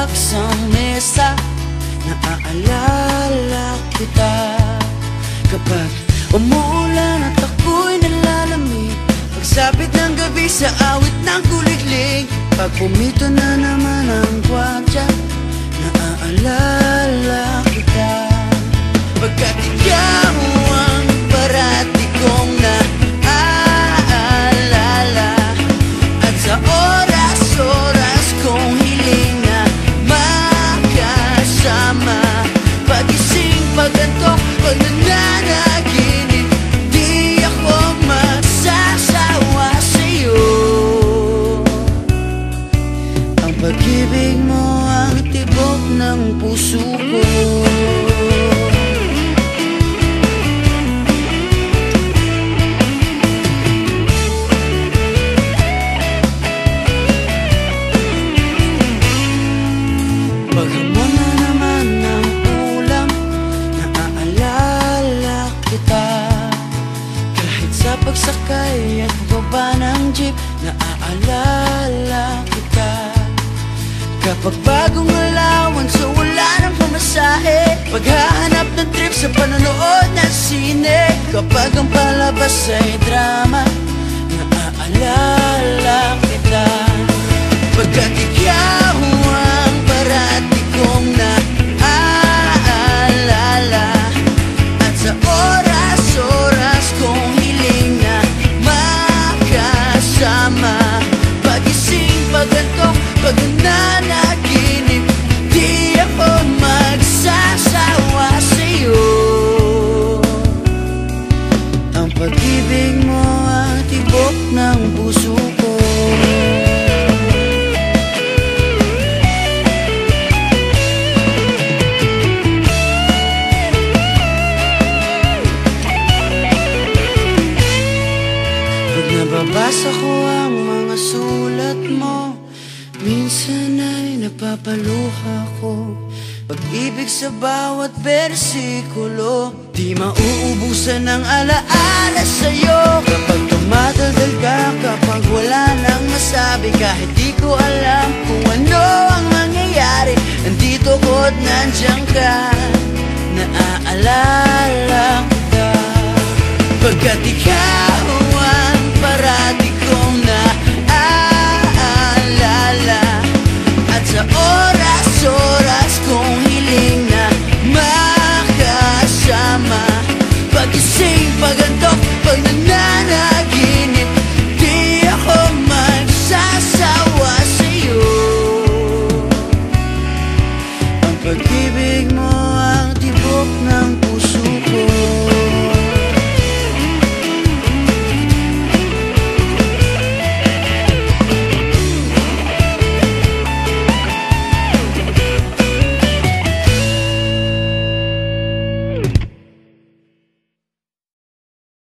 bulaklak sa mesa, naaalala kita. Kapag umuulan at ako'y nalalamig, pagsapit ng gabi sa awit ng kuliglig, pag pumito na naman ang gwardiya, naaalala kita. Pagkat ikaw ang parati kong naaalala, at sa oras-oras kong hiling na makasama. Pagising, pagantok, pag nananaginip, di ako magsasawa sa'yo. Ang pag-ibig mo ang tibok ng puso ko. Paghamon na naman ng ulam, naaalala kita. Kahit sa pagsakay at baba ng jeep, naaalala kita. Kapag bagong allowance so wala nang pamasahe, paghahanap ng trip sa panonood ng sine, kapag ang palabas ay drama, naaalala kita. Pagkat ikaw ang parati kong naaalala, at sa oras-oras kong hiling na makasama. Pagising, pagantok, pag nananaginip, di ako magsasawa sa'yo. Ang pag-ibig mo ang tibok ng puso ko. Nababasa ko ang mga sulat mo, minsan ay napapaluha ko. Pag-ibig sa bawat bersikulo, di mauubusan ng alaala sa'yo. Kapag tumatalgal ka, kapag wala nang masabi, kahit di ko alam kung ano ang mangyayari, nandito ko't nandiyan ka, naaalala kita. Pagkat ikaw